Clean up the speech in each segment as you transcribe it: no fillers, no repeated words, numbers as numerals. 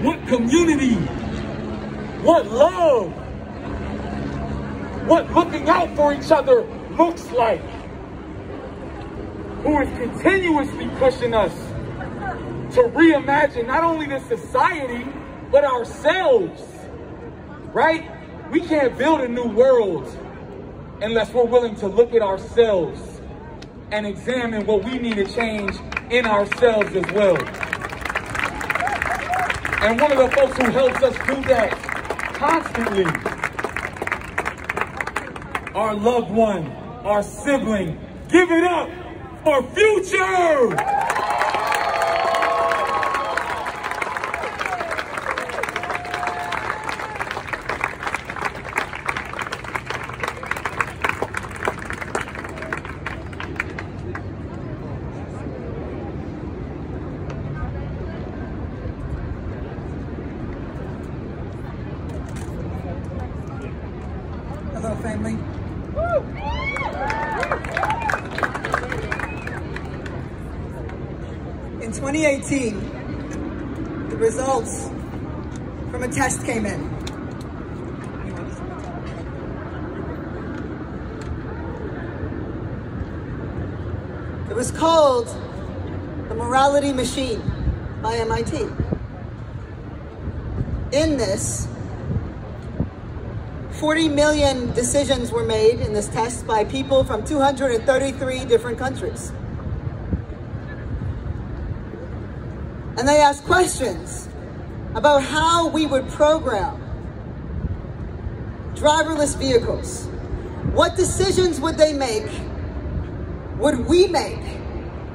what community, what love, what looking out for each other looks like. Who is continuously pushing us to reimagine not only the society, but ourselves, right? We can't build a new world unless we're willing to look at ourselves and examine what we need to change in ourselves as well. And one of the folks who helps us do that constantly, our loved one, our sibling. Give it up for Future! Hello, family. In 2018, the results from a test came in. It was called The Morality Machine by MIT. In this, 40 million decisions were made in this test by people from 233 different countries. And they asked questions about how we would program driverless vehicles. What decisions would they make, would we make,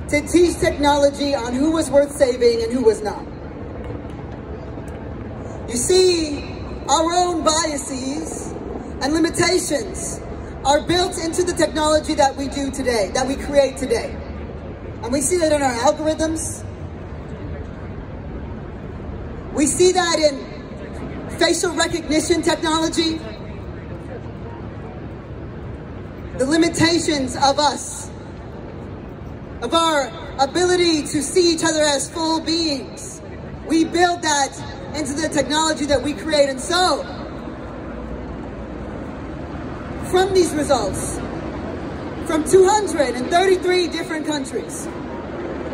to teach technology on who was worth saving and who was not? You see, our own biases and limitations are built into the technology that we do today, that we create today. And we see that in our algorithms. We see that in facial recognition technology. The limitations of us, of our ability to see each other as full beings. We build that into the technology that we create. And so, from these results, from 233 different countries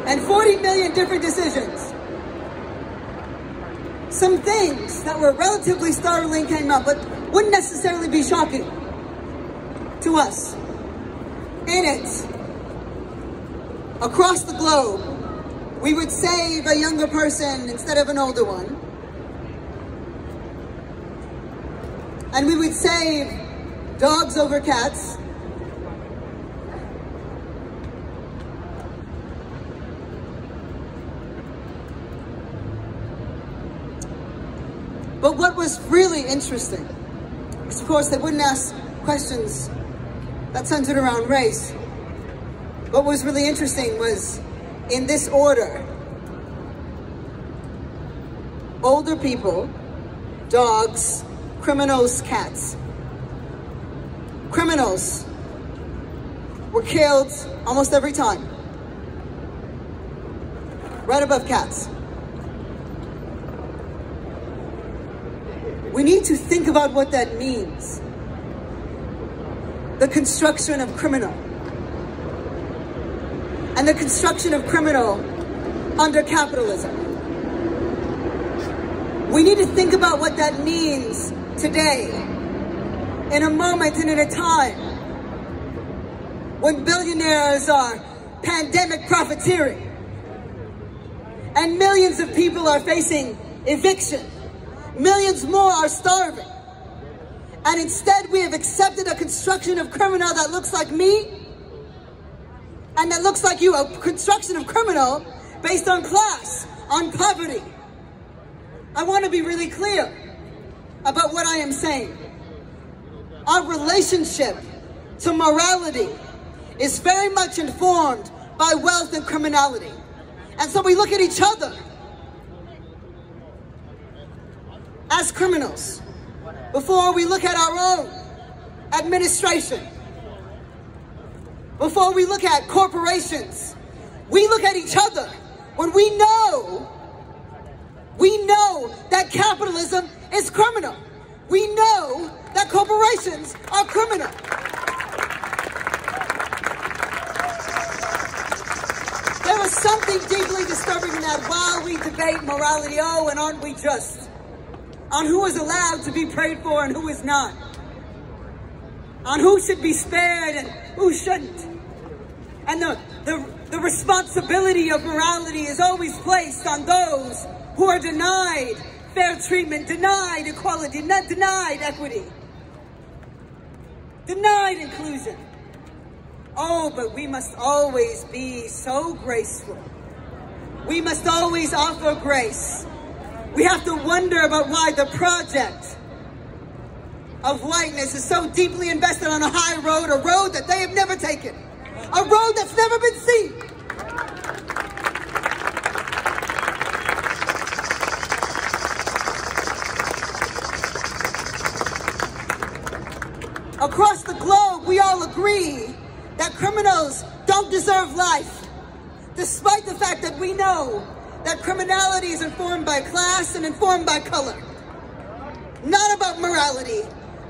and 40 million different decisions, some things that were relatively startling came up, but wouldn't necessarily be shocking to us. In it, across the globe, we would save a younger person instead of an older one. And we would save dogs over cats. But what was really interesting is, of course, they wouldn't ask questions that centered around race. What was really interesting was, in this order, older people, dogs, criminals, cats. Criminals were killed almost every time, right above cats. We need to think about what that means. The construction of criminal. And the construction of criminal under capitalism. We need to think about what that means today, in a moment and in a time when billionaires are pandemic profiteering and millions of people are facing eviction. Millions more are starving. And instead we have accepted a construction of criminal that looks like me and that looks like you, a construction of criminal based on class, on poverty. I want to be really clear about what I am saying. Our relationship to morality is very much informed by wealth and criminality. And so we look at each other as criminals before we look at our own administration, before we look at corporations. We look at each other when we know that capitalism is criminal. We know that corporations are criminal. There is something deeply disturbing in that while we debate morality, oh, and aren't we just, on who is allowed to be prayed for and who is not, on who should be spared and who shouldn't. And the responsibility of morality is always placed on those who are denied fair treatment, denied equality, denied equity, denied inclusion. Oh, but we must always be so graceful. We must always offer grace. We have to wonder about why the project of whiteness is so deeply invested on a high road, a road that they have never taken, a road that's never been seen. Across the globe, we all agree that criminals don't deserve life, despite the fact that we know that criminality is informed by class and informed by color. Not about morality,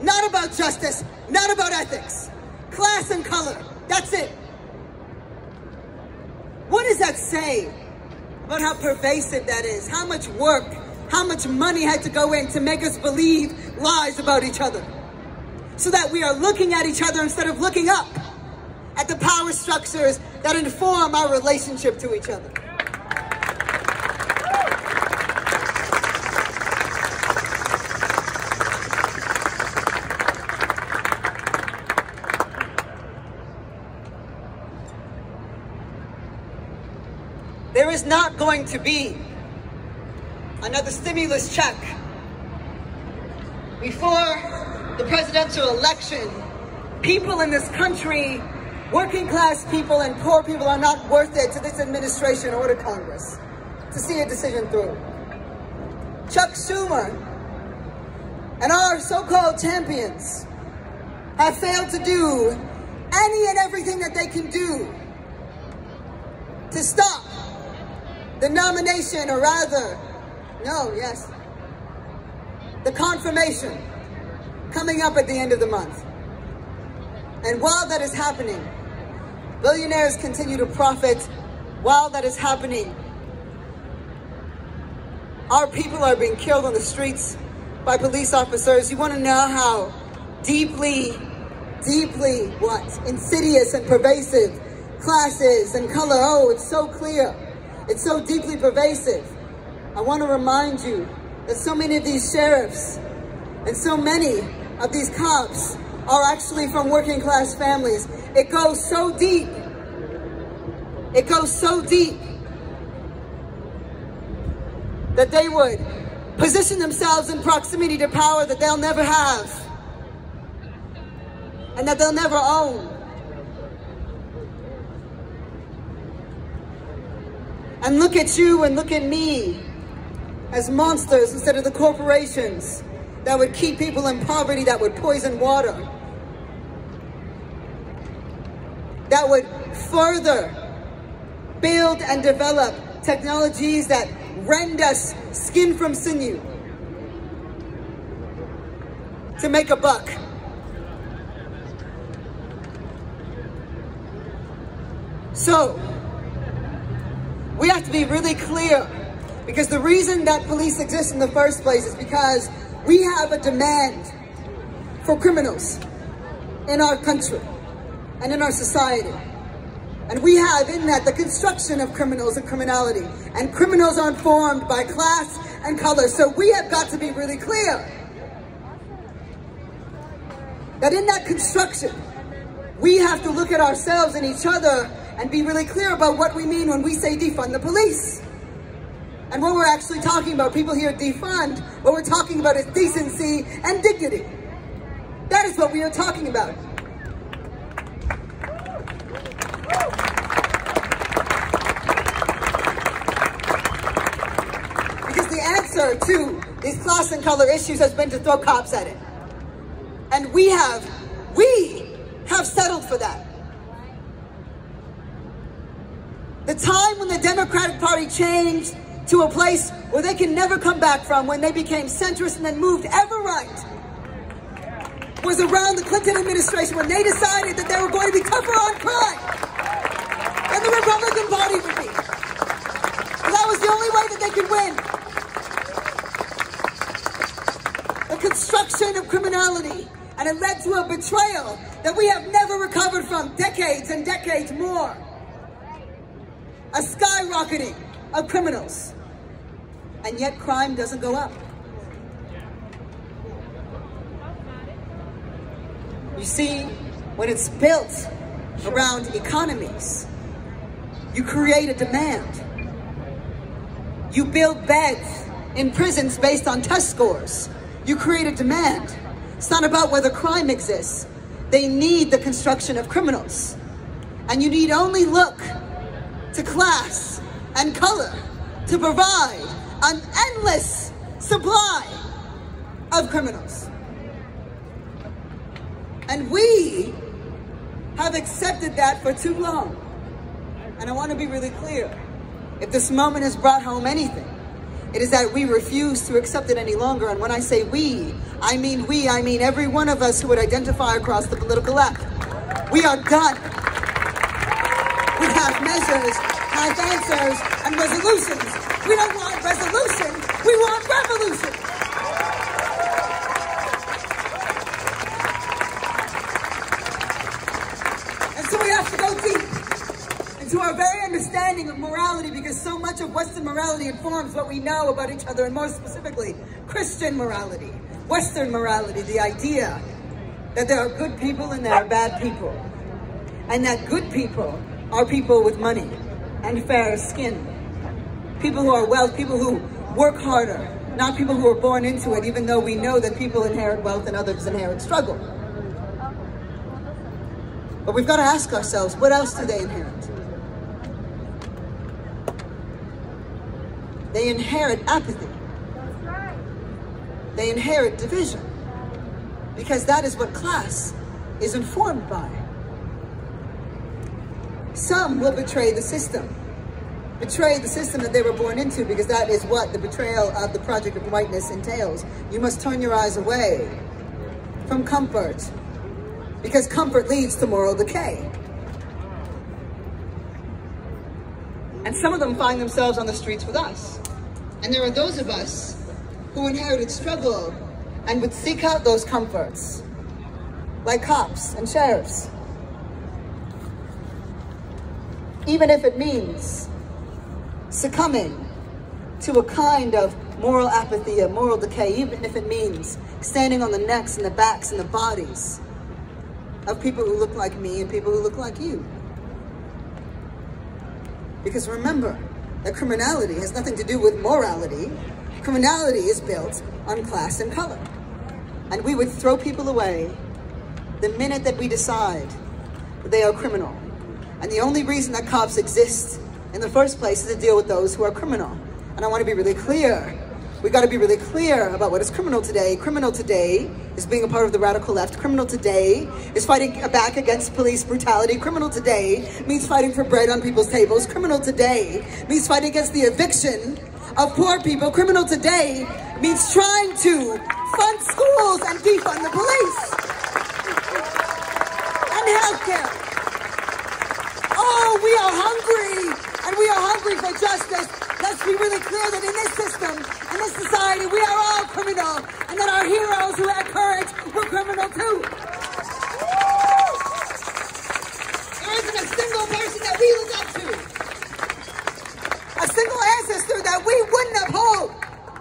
not about justice, not about ethics. Class and color, that's it. What does that say about how pervasive that is? How much work, how much money had to go in to make us believe lies about each other? So that we are looking at each other instead of looking up at the power structures that inform our relationship to each other. There is not going to be another stimulus check before the presidential election. People in this country, working class people and poor people, are not worth it to this administration or to Congress to see a decision through. Chuck Schumer and our so-called champions have failed to do any and everything that they can do to stop the nomination, or rather, the confirmation coming up at the end of the month. And while that is happening, billionaires continue to profit. While that is happening, our people are being killed on the streets by police officers. You want to know how deeply, insidious and pervasive class is and color? Oh, it's so clear. It's so deeply pervasive. I want to remind you that so many of these sheriffs and so many of these cops are actually from working class families. It goes so deep. It goes so deep that they would position themselves in proximity to power that they'll never have and that they'll never own. And look at you and look at me as monsters instead of the corporations that would keep people in poverty, that would poison water, that would further build and develop technologies that rend us skin from sinew to make a buck. So, we have to be really clear, because the reason that police exist in the first place is because we have a demand for criminals in our country and in our society. And we have in that the construction of criminals and criminality. And criminals are informed by class and color. So we have got to be really clear that in that construction, we have to look at ourselves and each other and be really clear about what we mean when we say defund the police. And what we're actually talking about, people hear defund, what we're talking about is decency and dignity. That is what we are talking about. Because the answer to these class and color issues has been to throw cops at it. And we have settled for that. The time when the Democratic Party changed to a place where they can never come back from when they became centrist and then moved ever right was around the Clinton administration when they decided that they were going to be tougher on crime than the Republican Party would be. And that was the only way that they could win. The construction of criminality, and it led to a betrayal that we have never recovered from, decades and decades more. A skyrocketing of criminals, and yet crime doesn't go up. You see, when it's built around economies, you create a demand. You build beds in prisons based on test scores. You create a demand. It's not about whether crime exists. They need the construction of criminals. And you need only look to class and color to provide an endless supply of criminals. And we have accepted that for too long. And I want to be really clear. If this moment has brought home anything, it is that we refuse to accept it any longer. And when I say we, I mean every one of us who would identify across the political left. We are done with half measures, half answers, and resolutions. We don't want resolution, we want revolution. And so we have to go deep into our very understanding of morality, because so much of Western morality informs what we know about each other, and more specifically, Christian morality, Western morality, the idea that there are good people and there are bad people, and that good people are people with money and fair skin, people who are wealth, people who work harder, not people who are born into it, even though we know that people inherit wealth and others inherit struggle. But we've got to ask ourselves, what else do they inherit? They inherit apathy. They inherit division, because that is what class is informed by. Some will betray the system that they were born into, because that is what the betrayal of the project of whiteness entails. You must turn your eyes away from comfort, because comfort leads to moral decay. And some of them find themselves on the streets with us. And there are those of us who inherited struggle and would seek out those comforts, like cops and sheriffs. Even if it means succumbing to a kind of moral apathy, a moral decay, even if it means standing on the necks and the backs and the bodies of people who look like me and people who look like you. Because remember that criminality has nothing to do with morality. Criminality is built on class and color. And we would throw people away the minute that we decide that they are criminal. And the only reason that cops exist in the first place is to deal with those who are criminal. And I want to be really clear. We got to be really clear about what is criminal today. Criminal today is being a part of the radical left. Criminal today is fighting back against police brutality. Criminal today means fighting for bread on people's tables. Criminal today means fighting against the eviction of poor people. Criminal today means trying to fund schools and defund the police and healthcare. Oh, we are hungry, and we are hungry for justice. Let's be really clear that in this system, in this society, we are all criminal, and that our heroes who had courage were criminal too. There isn't a single person that we look up to, a single ancestor that we wouldn't uphold,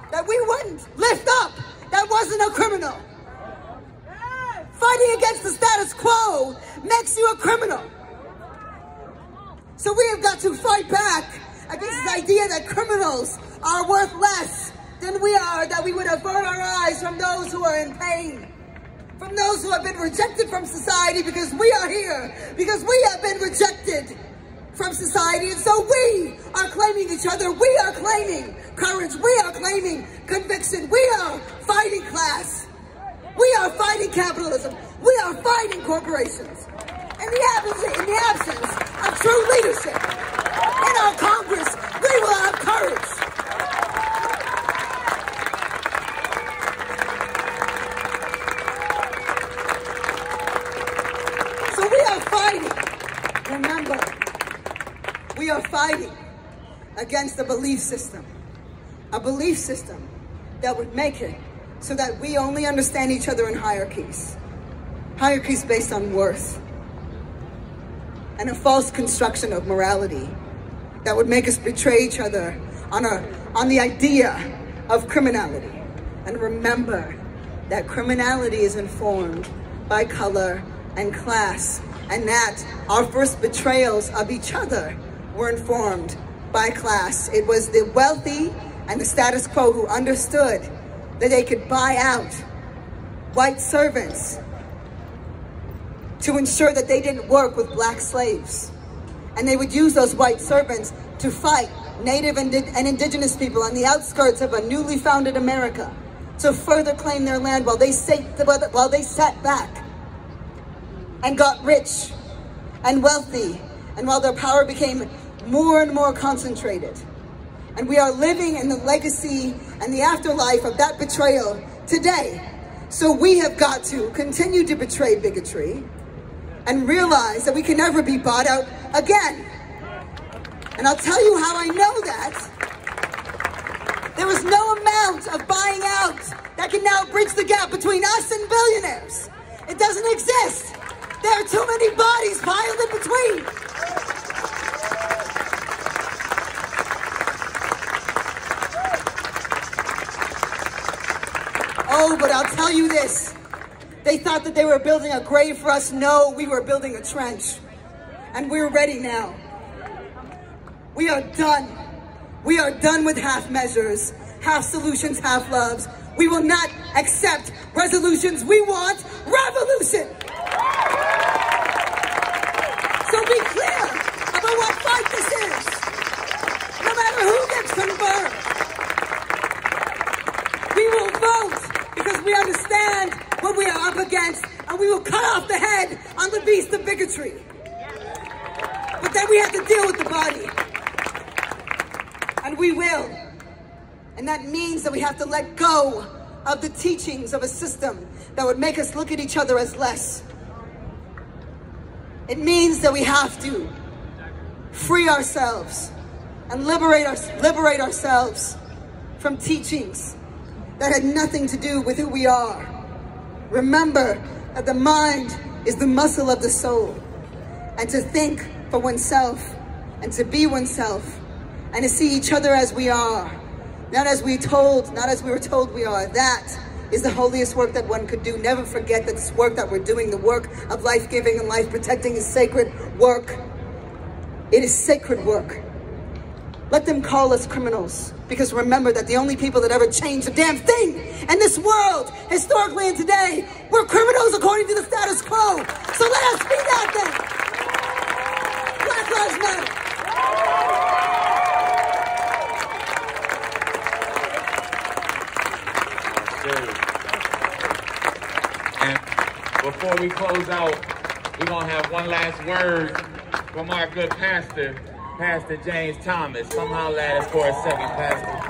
that we wouldn't lift up, that wasn't a criminal. Fighting against the status quo makes you a criminal. So we have got to fight back against this idea that criminals are worth less than we are, that we would avert our eyes from those who are in pain, from those who have been rejected from society, because we are here, because we have been rejected from society. And so we are claiming each other. We are claiming courage. We are claiming conviction. We are fighting class. We are fighting capitalism. We are fighting corporations. In the absence of true leadership in our Congress, we will have courage. we are fighting against a belief system that would make it so that we only understand each other in hierarchies based on worth, and a false construction of morality that would make us betray each other on the idea of criminality. And remember that criminality is informed by color and class, and that our first betrayals of each other were informed by class. It was the wealthy and the status quo who understood that they could buy out white servants to ensure that they didn't work with black slaves. And they would use those white servants to fight Native and indigenous people on the outskirts of a newly founded America to further claim their land while they sat back and got rich and wealthy, and while their power became more and more concentrated. And we are living in the legacy and the afterlife of that betrayal today. So we have got to continue to betray bigotry and realize that we can never be bought out again. And I'll tell you how I know that. There is no amount of buying out that can now bridge the gap between us and billionaires. It doesn't exist. There are too many bodies piled in between. Oh, but I'll tell you this. They thought that they were building a grave for us. No, we were building a trench. And we're ready now. We are done. We are done with half measures, half solutions, half loves. We will not accept resolutions. We want revolution. So be clear about what fight this is. No matter who gets confirmed, we will vote because we understand what we are up against, and we will cut off the head on the beast of bigotry. But then we have to deal with the body. And we will. And that means that we have to let go of the teachings of a system that would make us look at each other as less. It means that we have to free ourselves and liberate ourselves from teachings that had nothing to do with who we are. Remember that the mind is the muscle of the soul, and to think for oneself and to be oneself and to see each other as we are, not as we were told we are. That is the holiest work that one could do. Never forget that this work that we're doing, the work of life-giving and life-protecting, is sacred work. It is sacred work. Let them call us criminals, because remember that the only people that ever changed a damn thing in this world, historically and today, were criminals according to the status quo. So let us be that thing. Black Lives Matter. And before we close out, we're going to have one last word from our good pastor, Pastor James Thomas. Somehow last for a second, Pastor.